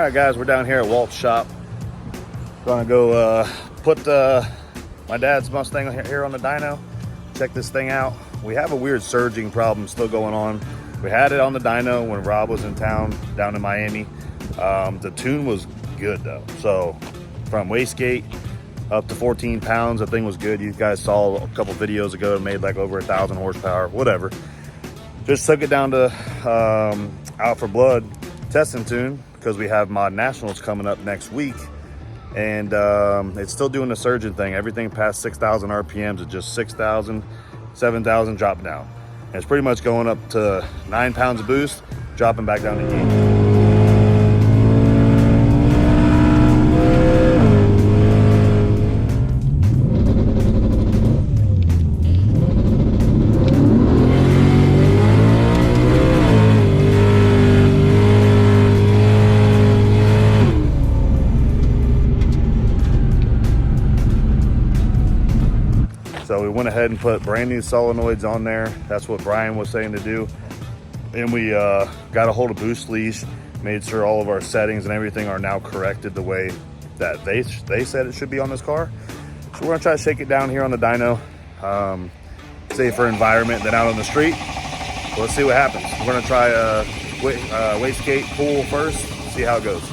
Alright guys, we're down here at Walt's shop. Gonna go put my dad's Mustang here on the dyno. Check this thing out. We have a weird surging problem still going on. We had it on the dyno when Rob was in town down in Miami. The tune was good though. So from wastegate up to 14 pounds, the thing was good. You guys saw a couple videos ago, it made like over 1,000 horsepower, whatever. Just took it down to Out for Blood testing tune because we have Mod Nationals coming up next week. And it's still doing the surging thing. Everything past 6,000 RPMs is just 6,000, 7,000 drop down. And it's pretty much going up to 9 pounds of boost, dropping back down again. So we went ahead and put brand new solenoids on there. That's what Brian was saying to do. And we got a hold of Boost Leash, made sure all of our settings and everything are now corrected the way that they said it should be on this car. So we're gonna try to shake it down here on the dyno. Safer environment than out on the street. Let's see what happens. We're gonna try wastegate pool first, see how it goes.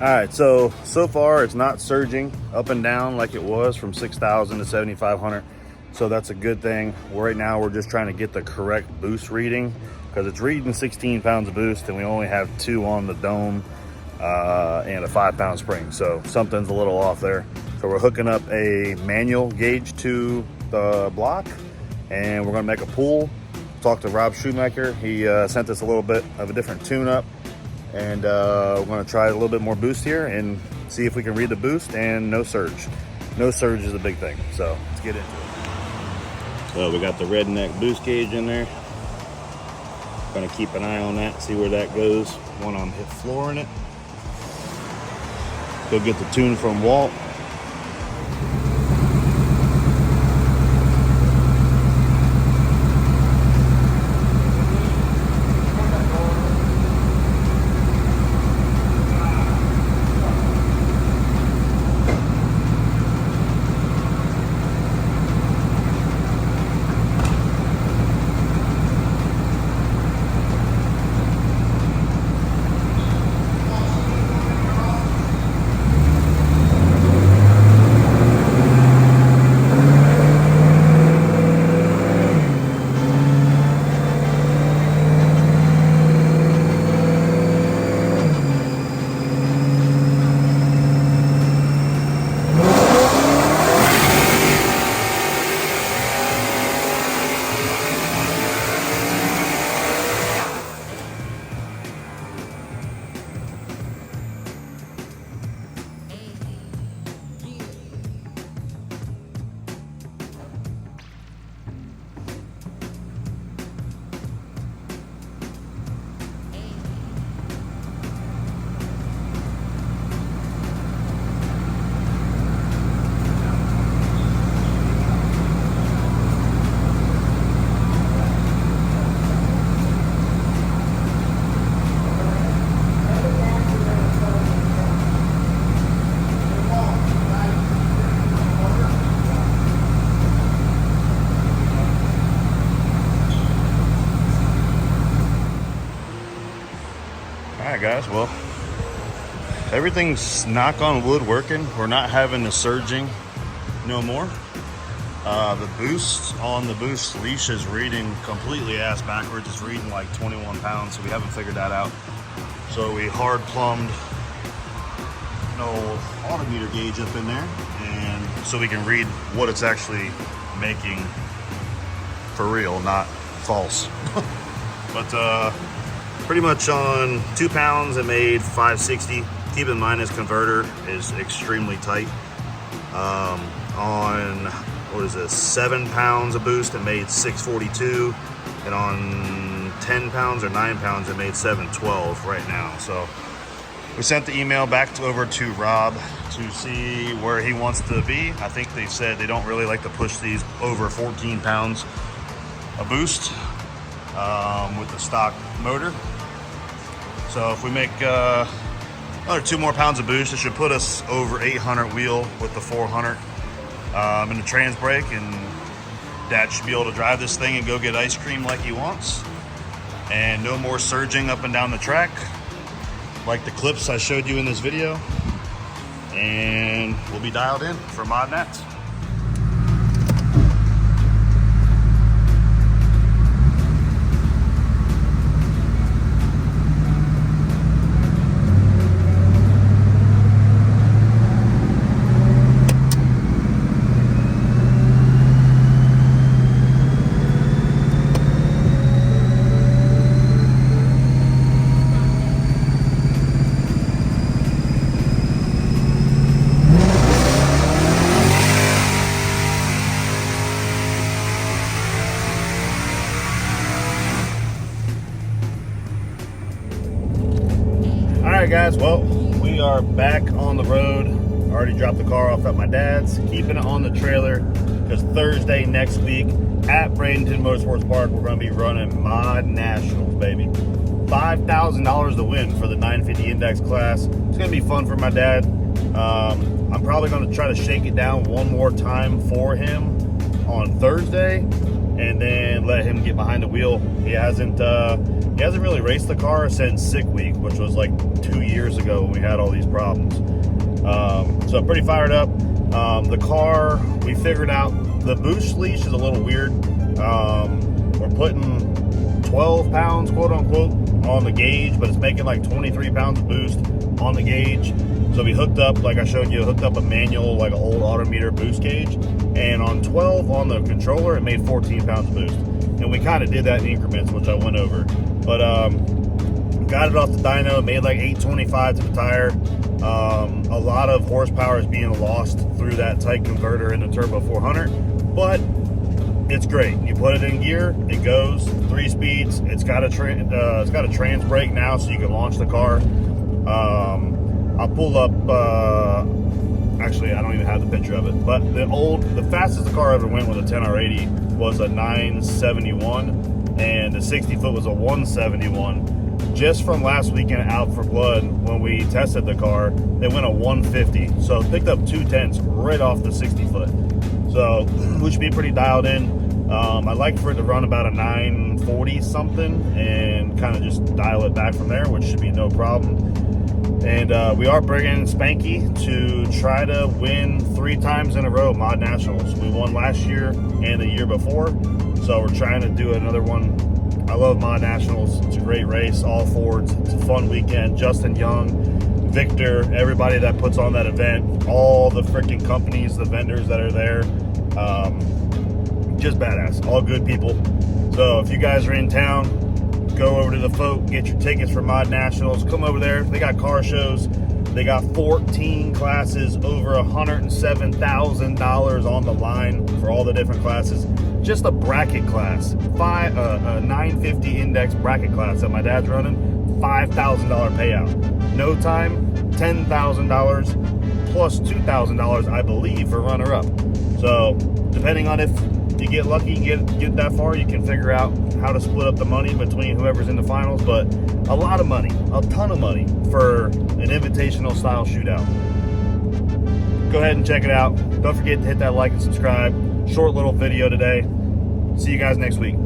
All right, so far it's not surging up and down like it was from 6,000 to 7,500. So that's a good thing. Right now we're just trying to get the correct boost reading because it's reading 16 pounds of boost and we only have 2 on the dome and a 5-pound spring. So something's a little off there. So we're hooking up a manual gauge to the block and we're gonna make a pool. Talk to Rob Shoemaker. He sent us a little bit of a different tune up. And we're gonna try a little bit more boost here and see if we can read the boost and no surge. No surge is a big thing, so let's get into it. So we got the redneck boost gauge in there. Gonna keep an eye on that, see where that goes. When I'm hit flooring it. Go get the tune from Walt. guys, well, everything's knock on wood working. We're not having the surging no more. The boost on the boost leash is reading completely ass backwards. It's reading like 21 pounds, so we haven't figured that out. So we hard plumbed an old autometer gauge up in there, and so we can read what it's actually making for real, not false. But pretty much on 2 pounds it made 560. Keep in mind this converter is extremely tight. On what is this, 7 pounds of boost it made 642, and on 10 pounds or 9 pounds it made 712 right now. So we sent the email back over to Rob to see where he wants to be. I think they said they don't really like to push these over 14 pounds of boost with the stock motor. So if we make another 2 more pounds of boost, it should put us over 800 wheel with the 400 in the trans brake, and Dad should be able to drive this thing and go get ice cream like he wants. And no more surging up and down the track like the clips I showed you in this video. And we'll be dialed in for Mod Nats. Alright guys, well, we are back on the road. Already dropped the car off at my dad's, keeping it on the trailer because Thursday next week at Bradenton Motorsports Park, we're going to be running Mod Nationals, baby. $5,000 to win for the 950 index class. It's going to be fun for my dad. I'm probably going to try to shake it down one more time for him on Thursday and then let him get behind the wheel. He hasn't really raced the car since sick week, which was like 2 years ago when we had all these problems. So I'm pretty fired up. The car, we figured out the boost leash is a little weird. We're putting 12 pounds, quote unquote, on the gauge, but it's making like 23 pounds of boost on the gauge. So we hooked up, like I showed you, hooked up a manual, like an old autometer boost gauge. And on 12 on the controller, it made 14 pounds of boost. And we kind of did that in increments, which I went over. But got it off the dyno, made like 825 to the tire. A lot of horsepower is being lost through that tight converter in the Turbo 400, but it's great. You put it in gear, it goes 3 speeds. It's got a trans brake now, so you can launch the car. I'll pull up. Actually, I don't even have the picture of it, but the fastest the car ever went with a 10R80 was a 971, and the 60 foot was a 171. Just from last weekend Out for Blood, when we tested the car, they went a 150. So it picked up 2 tenths right off the 60 foot. So we should be pretty dialed in. I'd like for it to run about a 940 something and kind of just dial it back from there, which should be no problem. And we are bringing Spanky to try to win 3 times in a row Mod Nationals. We won last year and the year before, so we're trying to do another one. I love Mod Nationals. It's a great race, all Fords. It's a fun weekend. Justin Young, Victor, everybody that puts on that event, all the freaking companies, the vendors that are there, just badass, all good people. So if you guys are in town, go over to the Folk, get your tickets for Mod Nationals. Come over there. They got car shows. They got 14 classes, over $107,000 on the line for all the different classes. Just a bracket class, a 950 index bracket class that my dad's running, $5,000 payout. No time, $10,000 plus $2,000, I believe, for runner-up. So depending on if you get lucky and get that far, you can figure out how to split up the money between whoever's in the finals. But a lot of money, a ton of money for an invitational style shootout. Go ahead and check it out. Don't forget to hit that like and subscribe. Short little video today. See you guys next week.